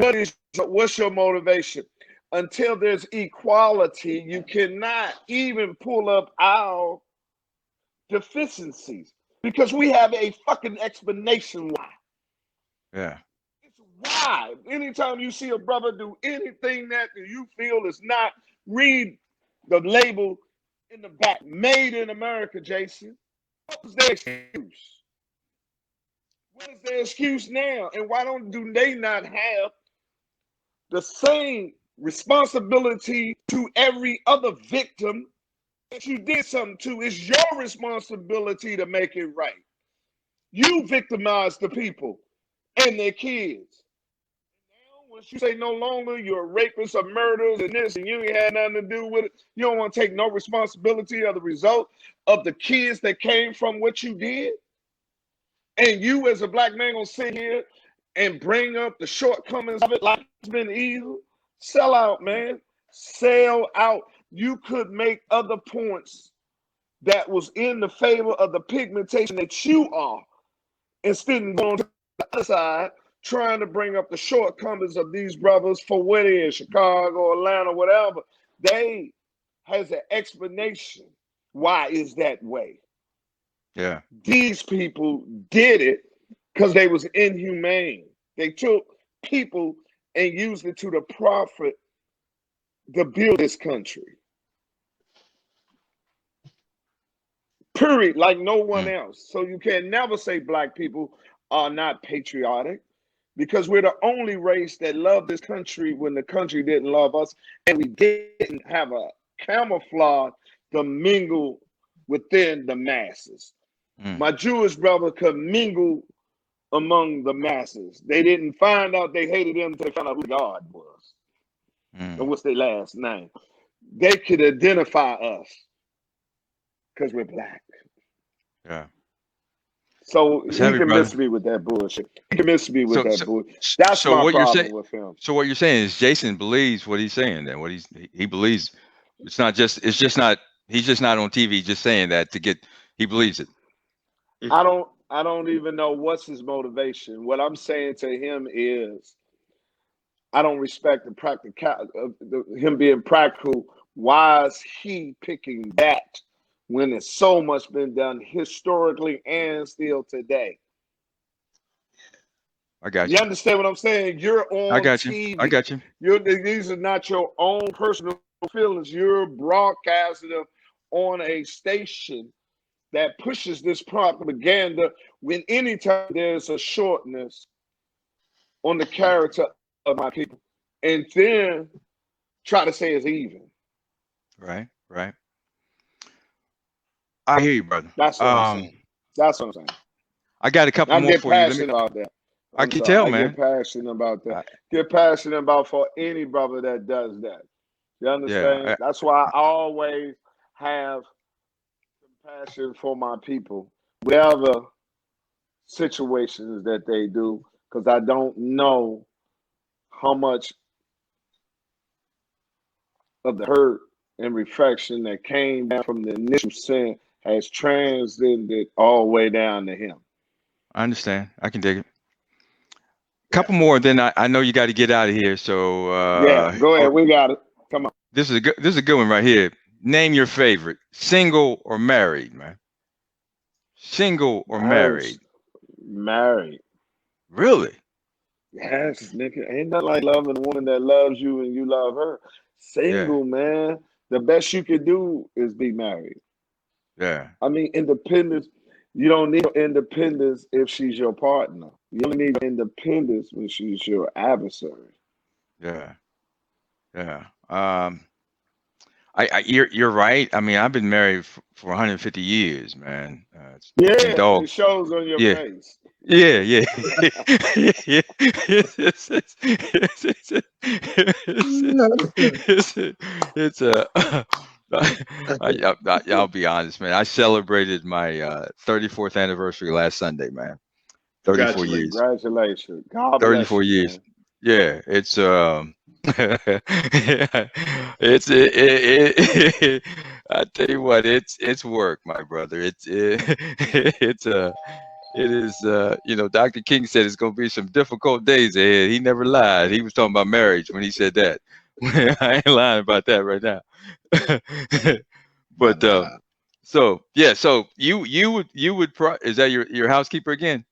So what's your motivation? Until there's equality, you cannot even pull up our deficiencies because we have a fucking explanation why.
Yeah.
It's why. Anytime you see a brother do anything that you feel is not, read the label in the back. Made in America, Jason. What was their excuse? What is their excuse now? And why do they not have the same responsibility to every other victim that you did something to? It's your responsibility to make it right. You victimized the people and their kids. Now, You say no longer you're a rapist or murderers and this, and you ain't had nothing to do with it. You don't want to take no responsibility of the result of the kids that came from what you did. And you as a black man gonna sit here and bring up the shortcomings of it like it's been easy. Sell out, man. Sell out. You could make other points that was in the favor of the pigmentation that you are, instead of going to the other side, trying to bring up the shortcomings of these brothers for what it is, Chicago, Atlanta, whatever. They has an explanation why is that way.
Yeah.
These people did it because they was inhumane. They took people and used it to the profit to build this country. Period, like no one else. So you can never say black people are not patriotic, because we're the only race that loved this country when the country didn't love us, and we didn't have a camouflage to mingle within the masses. My Jewish brother could mingle among the masses. They didn't find out they hated him until they found out who God was. And what's their last name. They could identify us because we're black.
Yeah.
So he can miss me with that bullshit. He can miss me with that bullshit. That's
so
my
what
problem
you're saying,
with him.
So what you're saying is Jason believes what he's saying. Then what he believes. It's just not. He's just not on TV just saying that to get. He believes it.
I don't even know what's his motivation. What I'm saying to him is, I don't respect the him being practical. Why is he picking that when it's so much been done historically and still today?
I got you.
You understand what I'm saying? You're on
I got
TV.
You. I got you.
These are not your own personal feelings. You're broadcasting them on a station that pushes this propaganda when anytime there's a shortness on the character of my people, and then try to say it's even.
Right. I hear you, brother.
That's what I'm saying. That's what I'm saying.
I got a couple more for you.
I get passionate about that.
I can tell, man.
I get passionate about that. Get passionate about for any brother that does that. You understand?
Yeah,
That's why I always have compassion for my people, whatever situations that they do, because I don't know how much of the hurt and reflection that came down from the initial sin has transcended all the way down to him.
I understand. I can dig it. Couple more, then I know you got to get out of here. So
yeah, go ahead. We got it. Come on.
This is a good one right here. Name your favorite, single or married, man. Single or married?
Married.
Really?
Yes, nigga. Ain't nothing like loving a woman that loves you and you love her. Single, man. The best you can do is be married.
Yeah.
I mean, independence. You don't need independence if she's your partner. You only need independence when she's your adversary.
Yeah. You're right. I mean, I've been married for 150 years, man.
It shows on your face.
Yeah. I'll be honest, man. I celebrated my 34th anniversary last Sunday, man. 34 years.
Congratulations. God
34
bless you,
years.
Man.
Yeah, it's I tell you what, it's work, my brother. It is Dr. King said it's gonna be some difficult days ahead. He never lied. He was talking about marriage when he said that. I ain't lying about that right now. But so you would is that your housekeeper again?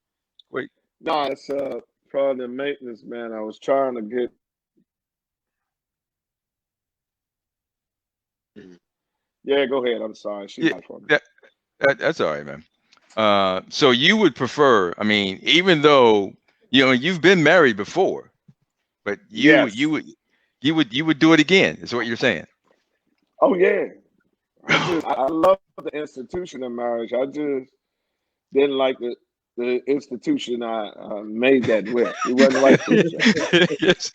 Wait.
No, it's probably the maintenance man. I was trying to get. Yeah, go ahead. I'm sorry. She's not for me.
That's all right, man. So you would prefer, I mean, even though you've been married before, but you would do it again, is what you're saying.
Oh yeah. I love the institution of marriage. I just didn't like the the institution I made that with. He wasn't right for himself.
Yes,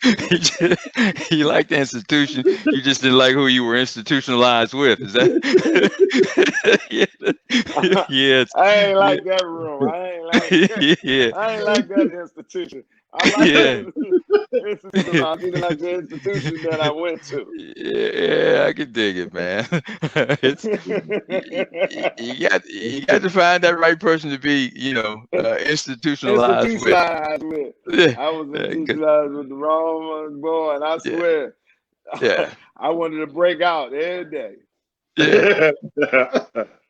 you like the institution. You just didn't like who you were institutionalized with. Is that? Yes.
I ain't like that room. I ain't like that institution. I like the institution. I didn't like the institution that I went to.
Yeah, I can dig it, man. It's you got to find that right person to be, institutionalized with.
Institutionalized with.
Yeah,
I was institutionalized with the wrong one, boy, and I swear,
yeah.
I wanted to break out every day.
Yeah.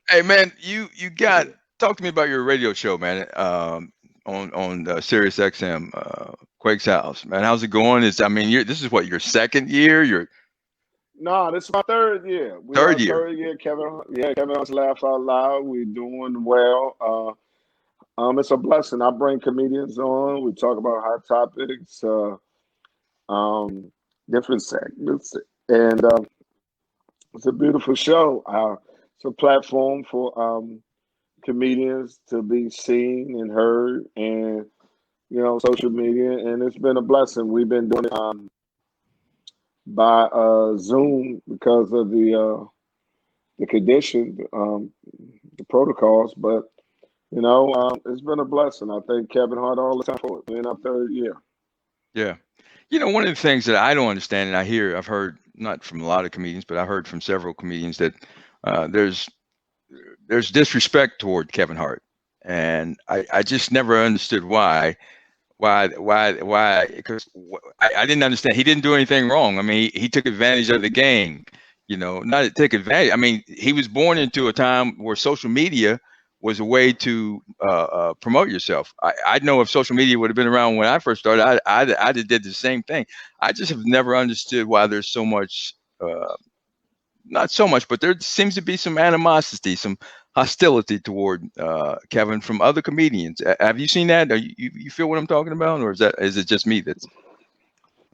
Hey, man, you got talk to me about your radio show, man. On Sirius XM, Quake's House, man. How's it going? This is what, your second year?
No, this is my third year.
Third year.
Third year, Kevin Hunt's Laugh Out Loud. We're doing well. It's a blessing. I bring comedians on. We talk about hot topics, different segments, and it's a beautiful show. It's a platform for comedians to be seen and heard, and social media, and it's been a blessing. We've been doing it by Zoom because of the condition, the protocols, but it's been a blessing. I thank Kevin Hart all the time for it. We're in our third year.
Yeah. One of the things that I don't understand, and I've heard, not from a lot of comedians, but I heard from several comedians that there's disrespect toward Kevin Hart. And I just never understood why, because I didn't understand. He didn't do anything wrong. I mean, he took advantage of the game, not take advantage. I mean, he was born into a time where social media was a way to promote yourself. I know if social media would have been around when I first started, I did the same thing. I just have never understood why there's so much, not so much, but there seems to be some animosity, some hostility toward Kevin from other comedians. Have you seen that? You feel what I'm talking about, or is it just me that's?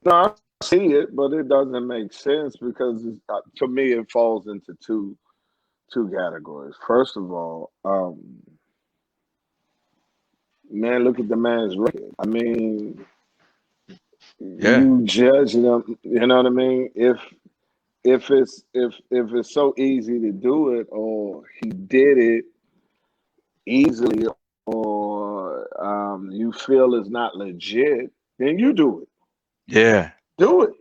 No, I see it, but it doesn't make sense because to me it falls into two categories. First of all, man, look at the man's record. I mean, you judge them. You know what I mean? If it's so easy to do it, or he did it easily, or you feel it's not legit, then you do it.
Yeah.
Do it.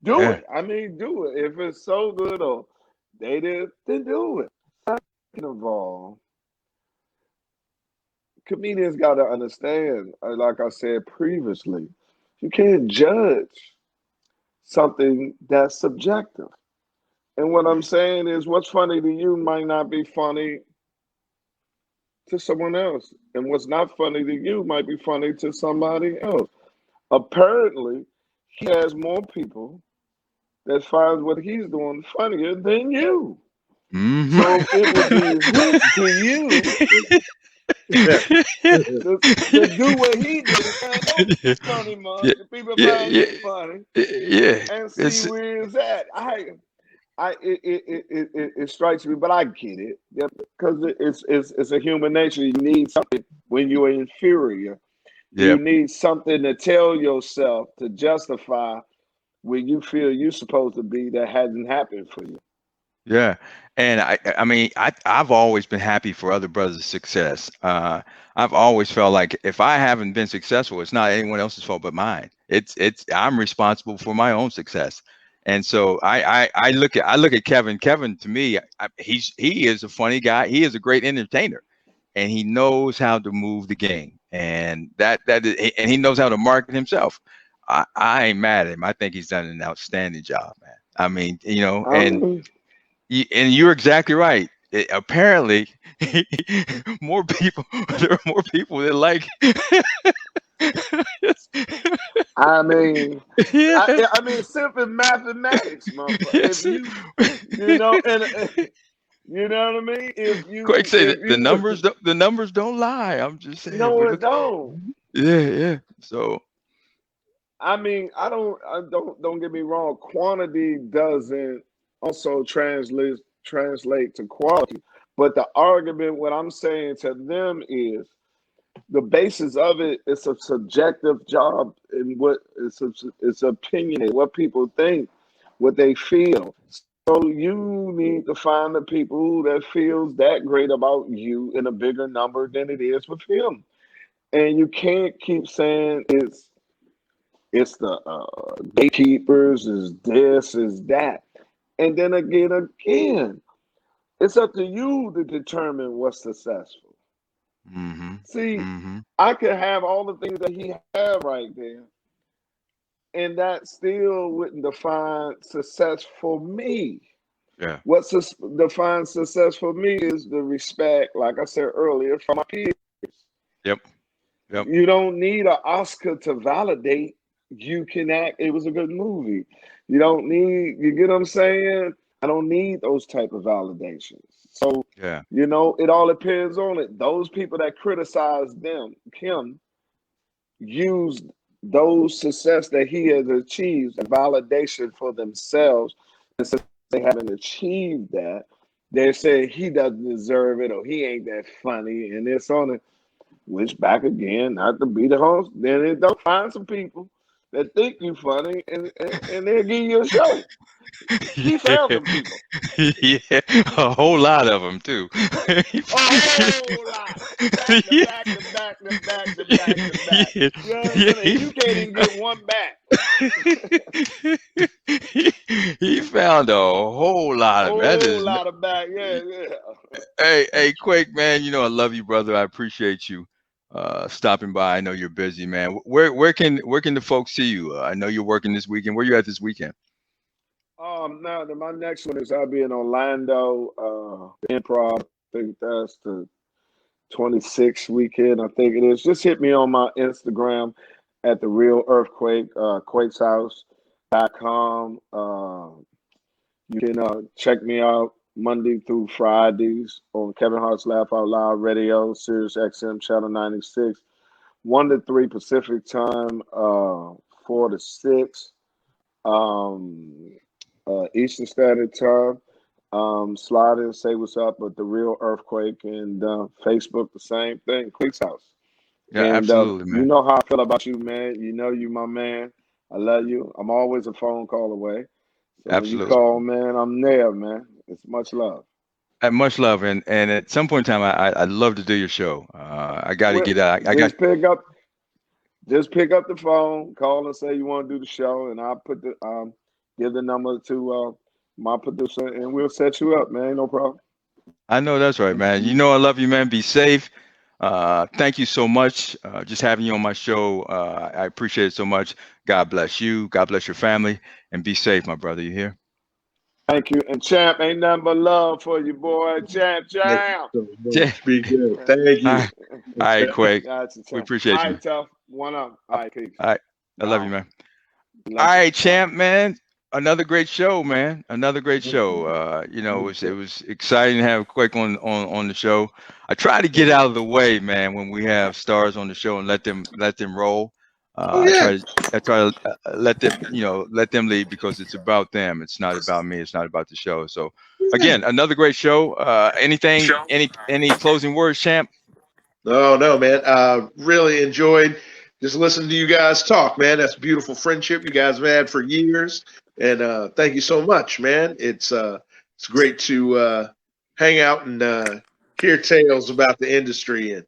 Do it. I mean, do it. If it's so good or they did, then do it. Second of all, comedians got to understand, like I said previously, you can't judge something that's subjective. And what I'm saying is what's funny to you might not be funny to someone else. And what's not funny to you might be funny to somebody else. Apparently, he has more people that finds what he's doing funnier than you.
Mm-hmm.
So it would be to you to do what he did. It's funny, man. The people find it funny. And see where it's at. It strikes me, but I get it because it's a human nature. You need something when you're inferior. You need something to tell yourself to justify where you feel you're supposed to be that hasn't happened for you.
Yeah. And I've always been happy for other brothers' success. I've always felt like if I haven't been successful, it's not anyone else's fault but mine. I'm responsible for my own success. And so I look at Kevin. Kevin, to me, he is a funny guy. He is a great entertainer, and he knows how to move the game, and and he knows how to market himself. I ain't mad at him. I think he's done an outstanding job, man. I mean, and you're exactly right. Apparently, there are more people that like.
I mean, I mean, simple mathematics, motherfucker.
Yes.
If you know, and you know what I mean. If you,
Quick, say that the numbers don't lie. I'm just saying.
No, it don't.
Yeah. So,
I mean, don't get me wrong. Quantity doesn't also translate to quality. But the argument, what I'm saying to them is, the basis of it, it's a subjective job in what it's opinionated, what people think, what they feel. So you need to find the people that feels that great about you in a bigger number than it is with him. And you can't keep saying it's the gatekeepers, is this, is that. And then again, it's up to you to determine what's successful. See, I could have all the things that he had right there, and that still wouldn't define success for me.
Yeah.
What defines success for me is the respect, like I said earlier, from my peers.
Yep.
You don't need an Oscar to validate you can act. It was a good movie. You don't need, you get what I'm saying? I don't need those type of validations. So,
yeah,
you know, it all depends on it. Those people that criticize him, use those success that he has achieved as validation for themselves. And since they haven't achieved that, they say he doesn't deserve it or he ain't that funny and it's on it. Which back again, not to be the host, then it don't find some people that think you funny and they'll give you a show. He found them people.
Yeah, a whole lot of them too.
A whole lot. Back to back to back to back to back to back. You know what I'm saying? And you can't even get one back.
He found a whole lot of
that. A whole lot of back. Yeah.
Hey, Quake, man, you know I love you, brother. I appreciate you stopping by. I know you're busy, man. Where can the folks see you? I know you're working this weekend. Where you at this weekend?
Now my next one is I'll be in Orlando, Improv. I think that's the 26th weekend. I think it is. Just hit me on my Instagram at the Real Earthquake, quakeshouse.com. You can check me out Monday through Fridays on Kevin Hart's Laugh Out Loud Radio, Sirius XM Channel 96, 1 to 3 Pacific Time, 4 to 6. Eastern Standard Time. Slide in, say what's up with the Real Earthquake, and Facebook the same thing, Quake's House.
Yeah,
and,
absolutely, man.
You know how I feel about you, man. You know you my man. I love you. I'm always a phone call away. So
absolutely.
When you call, man, I'm there, man. It's much love.
Much love, and at some point in time, I'd love to do your show. I got to get out.
Just pick up the phone, call and say you want to do the show, and I'll put the give the number to my producer, and we'll set you up, man. No problem.
I know that's right, man. You know I love you, man. Be safe. Thank you so much. Just having you on my show, I appreciate it so much. God bless you. God bless your family, and be safe, my brother. You hear?
Thank you. And Champ, ain't nothing but love for you, boy. Champ.
Be good. Thank you.
All right, Quake. We appreciate you.
All right, Tuff. One up. All right, peace.
All right. I love you, man. All right, Champ, man. Another great show, man. Another great show. You know, it was exciting to have Quake on the show. I try to get out of the way, man, when we have stars on the show and let them roll. I try to let them lead because it's about them. It's not about me. It's not about the show. So again, another great show. Any closing words, Champ?
No, man. Really enjoyed just listening to you guys talk, man. That's a beautiful friendship you guys have had for years. And thank you so much, man. It's great to hang out and hear tales about the industry and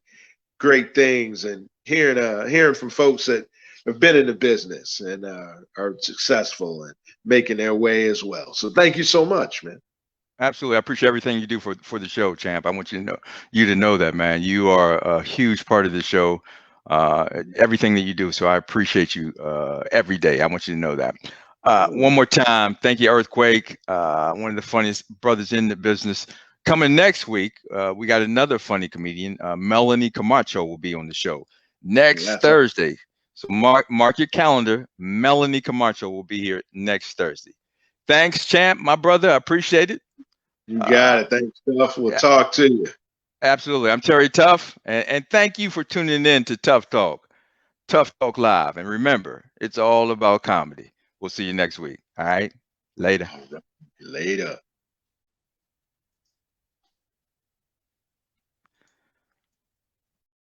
great things, and hearing from folks that have been in the business and are successful and making their way as well. So thank you so much, man.
Absolutely. I appreciate everything you do for the show, Champ. I want you to know that, man. You are a huge part of the show, everything that you do. So I appreciate you every day. I want you to know that. One more time, thank you, Earthquake. One of the funniest brothers in the business. Coming next week, we got another funny comedian. Melanie Camacho will be on the show next Thursday. So mark your calendar. Melanie Camacho will be here next Thursday. Thanks, Champ, my brother. I appreciate it.
You got it. Thanks, Tuff. We'll talk to you.
Absolutely. I'm Terry Tuff, and thank you for tuning in to Tuff Talk Live. And remember, it's all about comedy. We'll see you next week. All right. Later.
Later.